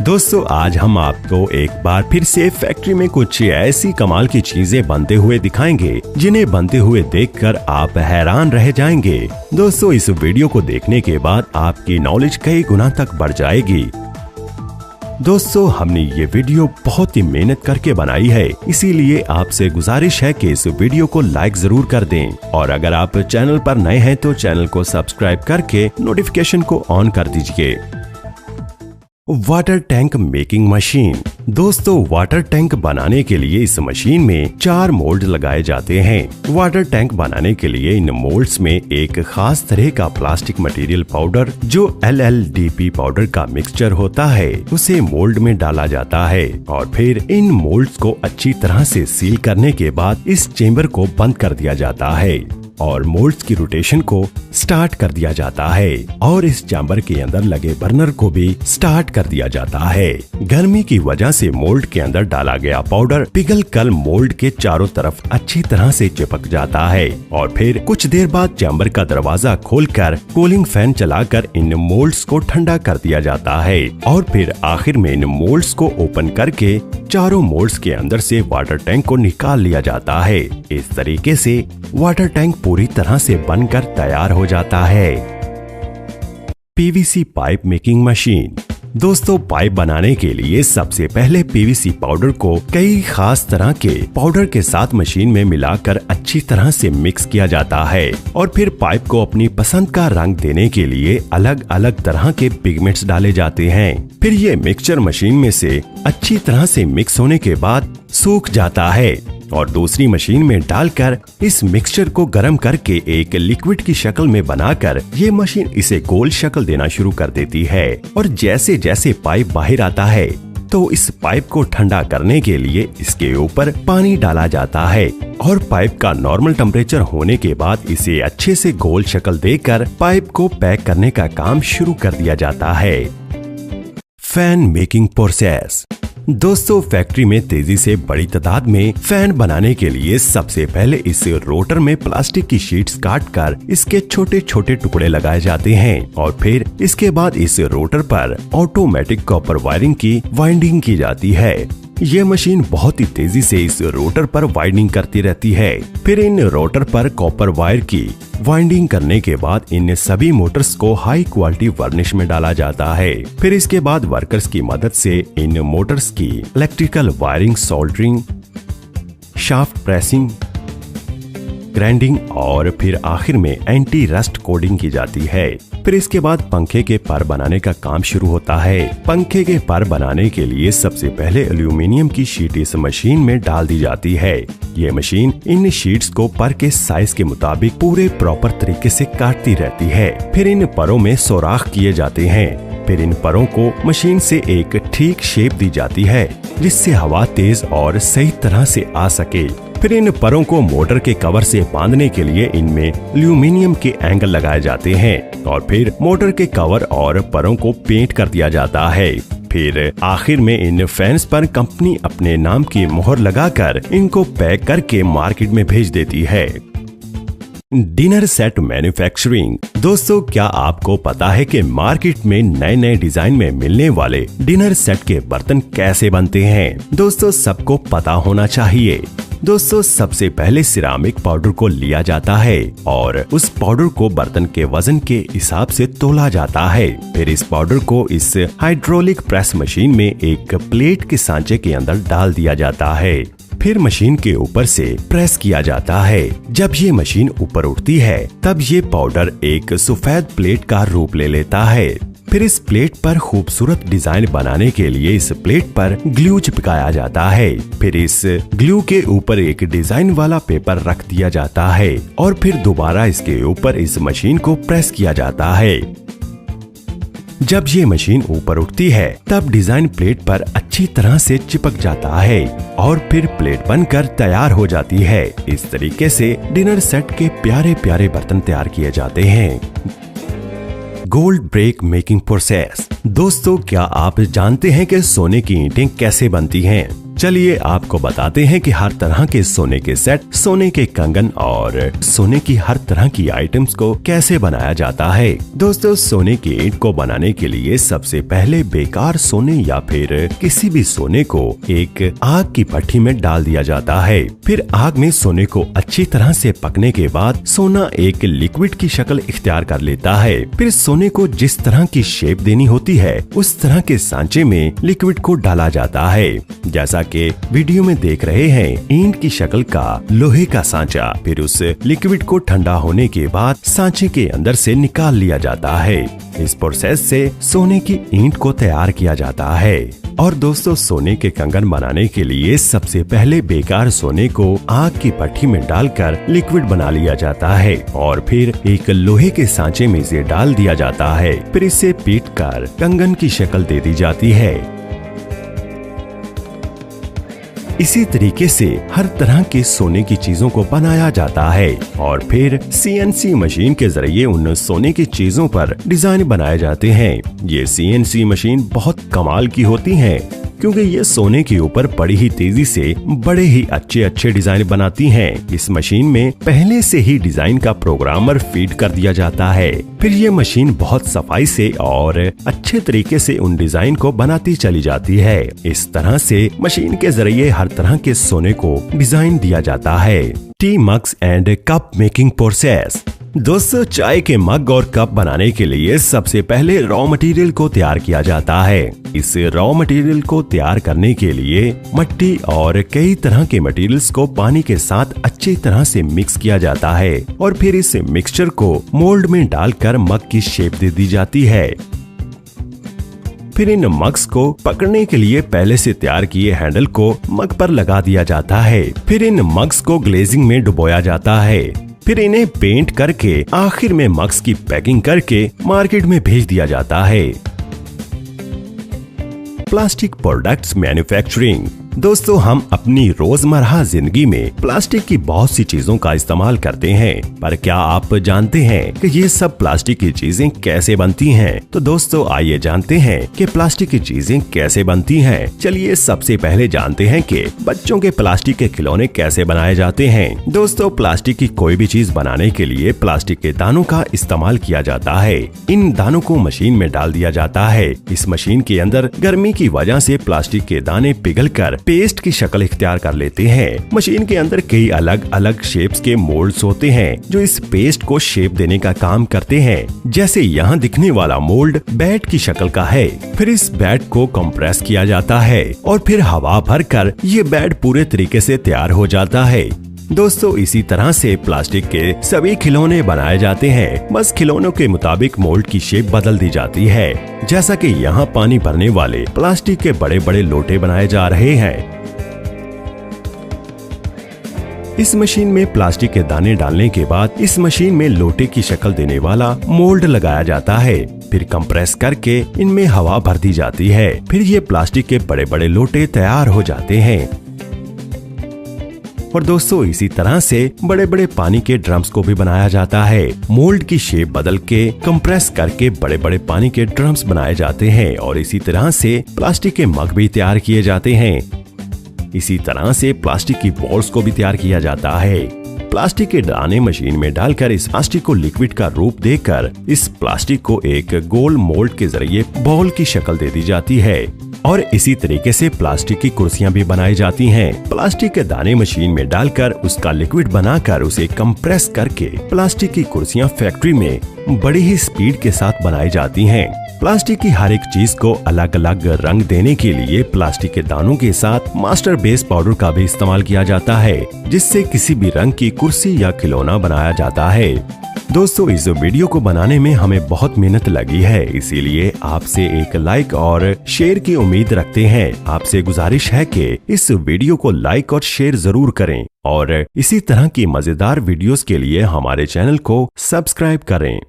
दोस्तों आज हम आपको एक बार फिर से फैक्ट्री में कुछ ऐसी कमाल की चीजें बनते हुए दिखाएंगे जिन्हें बनते हुए देखकर आप हैरान रह जाएंगे। दोस्तों इस वीडियो को देखने के बाद आपकी नॉलेज कई गुना तक बढ़ जाएगी। दोस्तों हमने ये वीडियो बहुत ही मेहनत करके बनाई है, इसीलिए आपसे गुजारिश है कि इस वीडियो को लाइक जरूर कर दें और अगर आप चैनल पर नए हैं तो चैनल को सब्सक्राइब करके नोटिफिकेशन को ऑन कर दीजिए। Water tank making machine. दोस्तों वाटर टैंक बनाने के लिए इस मशीन में 4 मोल्ड लगाए जाते हैं। वाटर टैंक बनाने के लिए इन मोल्ड्स में एक खास तरह का प्लास्टिक मटेरियल पाउडर जो LLDP पाउडर का मिक्सचर होता है उसे मोल्ड में डाला जाता है और फिर इन मोल्ड्स को अच्छी तरह से सील करने के बाद इस चेम्बर को बंद कर दिया जाता है और मोल्ड्स की रोटेशन को स्टार्ट कर दिया जाता है और इस चैम्बर के अंदर लगे बर्नर को भी स्टार्ट कर दिया जाता है। गर्मी की वजह से मोल्ड के अंदर डाला गया पाउडर पिघल कर मोल्ड के चारों तरफ अच्छी तरह से चिपक जाता है और फिर कुछ देर बाद चैम्बर का दरवाजा खोलकर कूलिंग फैन चलाकर इन मोल्ड्स को ठंडा कर दिया जाता है और फिर आखिर में इन मोल्ड्स को ओपन करके चारों मोल्ड्स के अंदर से वाटर टैंक को निकाल लिया जाता है। इस तरीके से वाटर टैंक पूरी तरह से बनकर तैयार हो जाता है। PVC pipe making machine. दोस्तों पाइप बनाने के लिए सबसे पहले PVC पाउडर को कई खास तरह के पाउडर के साथ मशीन में मिलाकर अच्छी तरह से मिक्स किया जाता है और फिर पाइप को अपनी पसंद का रंग देने के लिए अलग अलग तरह के पिगमेंट्स डाले जाते हैं। फिर ये मिक्सचर मशीन में से अच्छी तरह से मिक्स होने के बाद सूख जाता है और दूसरी मशीन में डालकर इस मिक्सचर को गर्म करके एक लिक्विड की शक्ल में बनाकर ये मशीन इसे गोल शक्ल देना शुरू कर देती है और जैसे जैसे पाइप बाहर आता है तो इस पाइप को ठंडा करने के लिए इसके ऊपर पानी डाला जाता है और पाइप का नॉर्मल टेम्परेचर होने के बाद इसे अच्छे से गोल शक्ल देकर पाइप को पैक करने का काम शुरू कर दिया जाता है। Fan making process. दोस्तों फैक्ट्री में तेजी से बड़ी तादाद में फैन बनाने के लिए सबसे पहले इस रोटर में प्लास्टिक की शीट्स काटकर इसके छोटे छोटे टुकड़े लगाए जाते हैं और फिर इसके बाद इस रोटर पर ऑटोमेटिक कॉपर वायरिंग की वाइंडिंग की जाती है। ये मशीन बहुत ही तेजी से इस रोटर पर वाइंडिंग करती रहती है। फिर इन रोटर पर कॉपर वायर की वाइंडिंग करने के बाद इन सभी मोटर्स को हाई क्वालिटी वर्निश में डाला जाता है। फिर इसके बाद वर्कर्स की मदद से इन मोटर्स की electrical wiring, soldering, shaft pressing, grinding और फिर आखिर में एंटी रस्ट कोडिंग की जाती है। फिर इसके बाद पंखे के पर बनाने का काम शुरू होता है। पंखे के पर बनाने के लिए सबसे पहले एल्यूमिनियम की शीट इस मशीन में डाल दी जाती है। ये मशीन इन शीट्स को पर के साइज के मुताबिक पूरे प्रॉपर तरीके से काटती रहती है। फिर इन परों में सोराख किए जाते हैं। फिर इन परों को मशीन से एक ठीक शेप दी जाती है जिससे हवा तेज और सही तरह से आ सके। फिर इन परों को मोटर के कवर से बांधने के लिए इनमें एल्यूमिनियम के एंगल लगाए जाते हैं और फिर मोटर के कवर और परों को पेंट कर दिया जाता है। फिर आखिर में इन फैंस पर कंपनी अपने नाम की मोहर लगाकर इनको पैक करके मार्केट में भेज देती है। Dinner set manufacturing. दोस्तों क्या आपको पता है कि मार्केट में नए नए डिजाइन में मिलने वाले डिनर सेट के बर्तन कैसे बनते हैं? दोस्तों सबको पता होना चाहिए। दोस्तों सबसे पहले सिरामिक पाउडर को लिया जाता है और उस पाउडर को बर्तन के वजन के हिसाब से तोला जाता है। फिर इस पाउडर को इस हाइड्रोलिक प्रेस मशीन में एक प्लेट के सांचे के अंदर डाल दिया जाता है। फिर मशीन के ऊपर से प्रेस किया जाता है। जब ये मशीन ऊपर उठती है तब ये पाउडर एक सफेद प्लेट का रूप ले लेता है। फिर इस प्लेट पर खूबसूरत डिजाइन बनाने के लिए इस प्लेट पर ग्लू चिपकाया जाता है। फिर इस ग्लू के ऊपर एक डिजाइन वाला पेपर रख दिया जाता है और फिर दोबारा इसके ऊपर इस मशीन को प्रेस किया जाता है। जब ये मशीन ऊपर उठती है तब डिजाइन प्लेट पर अच्छी तरह से चिपक जाता है और फिर प्लेट बनकर तैयार हो जाती है। इस तरीके से डिनर सेट के प्यारे प्यारे बर्तन तैयार किए जाते हैं। Gold brick making process. दोस्तों क्या आप जानते हैं कि सोने की ईंटें कैसे बनती हैं? चलिए आपको बताते हैं कि हर तरह के सोने के सेट, सोने के कंगन और सोने की हर तरह की आइटम्स को कैसे बनाया जाता है। दोस्तों, सोने की ईंट को बनाने के लिए सबसे पहले बेकार सोने या फिर किसी भी सोने को एक आग की भट्टी में डाल दिया जाता है। फिर आग में सोने को अच्छी तरह से पकने के बाद सोना एक लिक्विड की शक्ल इख्तियार कर लेता है। फिर सोने को जिस तरह की शेप देनी होती है उस तरह के सांचे में लिक्विड को डाला जाता है। जैसा कि वीडियो में देख रहे हैं, ईंट की शक्ल का लोहे का सांचा। फिर उस लिक्विड को ठंडा होने के बाद सांचे के अंदर से निकाल लिया जाता है। इस प्रोसेस से सोने की ईंट को तैयार किया जाता है। और दोस्तों, सोने के कंगन बनाने के लिए सबसे पहले बेकार सोने को आग की भट्टी में डालकर लिक्विड बना लिया जाता है और फिर एक लोहे के सांचे में इसे डाल दिया जाता है। फिर इसे पीट कर कंगन की शक्ल दे दी जाती है। इसी तरीके से हर तरह के सोने की चीजों को बनाया जाता है और फिर CNC मशीन के जरिए उन सोने की चीजों पर डिजाइन बनाए जाते हैं। ये CNC मशीन बहुत कमाल की होती हैं क्योंकि ये सोने के ऊपर बड़ी ही तेजी से बड़े ही अच्छे डिजाइन बनाती हैं। इस मशीन में पहले से ही डिजाइन का प्रोग्रामर फीड कर दिया जाता है। फिर ये मशीन बहुत सफाई से और अच्छे तरीके से उन डिजाइन को बनाती चली जाती है। इस तरह से मशीन के जरिए हर तरह के सोने को डिजाइन दिया जाता है। T mugs and cup making process. दोस्तों, चाय के मग और कप बनाने के लिए सबसे पहले रॉ मटेरियल को तैयार किया जाता है। इस रॉ मटेरियल को तैयार करने के लिए मिट्टी और कई तरह के मटेरियल्स को पानी के साथ अच्छी तरह से मिक्स किया जाता है और फिर इस मिक्सचर को मोल्ड में डालकर मग की शेप दे दी जाती है। फिर इन मग्स को पकड़ने के लिए पहले से तैयार किए हैंडल को मग पर लगा दिया जाता है। फिर इन मग्स को ग्लेजिंग में डुबोया जाता है। फिर इन्हें पेंट करके आखिर में मग्स की पैकिंग करके मार्केट में भेज दिया जाता है। Plastic products manufacturing. दोस्तों, हम अपनी रोजमर्रा जिंदगी में प्लास्टिक की बहुत सी चीजों का इस्तेमाल करते हैं, पर क्या आप जानते हैं कि ये सब प्लास्टिक की चीजें कैसे बनती हैं? तो दोस्तों, आइए जानते हैं कि प्लास्टिक की चीजें कैसे बनती हैं। चलिए सबसे पहले जानते हैं कि बच्चों के प्लास्टिक के खिलौने कैसे बनाए जाते हैं। दोस्तों, प्लास्टिक की कोई भी चीज बनाने के लिए प्लास्टिक के दानों का इस्तेमाल किया जाता है। इन दानों को मशीन में डाल दिया जाता है। इस मशीन के अंदर गर्मी की वजह से प्लास्टिक के दाने पिघलकर पेस्ट की शक्ल इख्तियार कर लेते हैं। मशीन के अंदर कई अलग अलग शेप्स के मोल्ड्स होते हैं जो इस पेस्ट को शेप देने का काम करते हैं। जैसे यहाँ दिखने वाला मोल्ड बैट की शक्ल का है। फिर इस बैट को कंप्रेस किया जाता है और फिर हवा भरकर ये बैट पूरे तरीके से तैयार हो जाता है। दोस्तों, इसी तरह से प्लास्टिक के सभी खिलौने बनाए जाते हैं। बस खिलौनों के मुताबिक मोल्ड की शेप बदल दी जाती है। जैसा कि यहाँ पानी भरने वाले प्लास्टिक के बड़े बड़े लोटे बनाए जा रहे हैं। इस मशीन में प्लास्टिक के दाने डालने के बाद इस मशीन में लोटे की शक्ल देने वाला मोल्ड लगाया जाता है। फिर कंप्रेस करके इनमें हवा भर दी जाती है। फिर ये प्लास्टिक के बड़े बड़े लोटे तैयार हो जाते हैं। और दोस्तों, इसी तरह से बड़े बड़े पानी के ड्रम्स को भी बनाया जाता है। मोल्ड की शेप बदल के कंप्रेस करके बड़े बड़े पानी के ड्रम्स बनाए जाते हैं और इसी तरह से प्लास्टिक के मग भी तैयार किए जाते हैं। इसी तरह से प्लास्टिक की बॉल्स को भी तैयार किया जाता है। प्लास्टिक के दाने मशीन में डालकर इस प्लास्टिक को लिक्विड का रूप देकर इस प्लास्टिक को एक गोल मोल्ड के जरिए बॉल की शक्ल दे दी जाती है। और इसी तरीके से प्लास्टिक की कुर्सियां भी बनाई जाती हैं। प्लास्टिक के दाने मशीन में डालकर उसका लिक्विड बनाकर उसे कंप्रेस करके प्लास्टिक की कुर्सियां फैक्ट्री में बड़ी ही स्पीड के साथ बनाई जाती हैं। प्लास्टिक की हर एक चीज को अलग अलग रंग देने के लिए प्लास्टिक के दानों के साथ मास्टर बेस पाउडर का भी इस्तेमाल किया जाता है, जिससे किसी भी रंग की कुर्सी या खिलौना बनाया जाता है। दोस्तों, इस वीडियो को बनाने में हमें बहुत मेहनत लगी है, इसीलिए आपसे एक लाइक और शेयर की उम्मीद रखते हैं। आपसे गुजारिश है कि इस वीडियो को लाइक और शेयर जरूर करें और इसी तरह की मजेदार वीडियोस के लिए हमारे चैनल को सब्सक्राइब करें।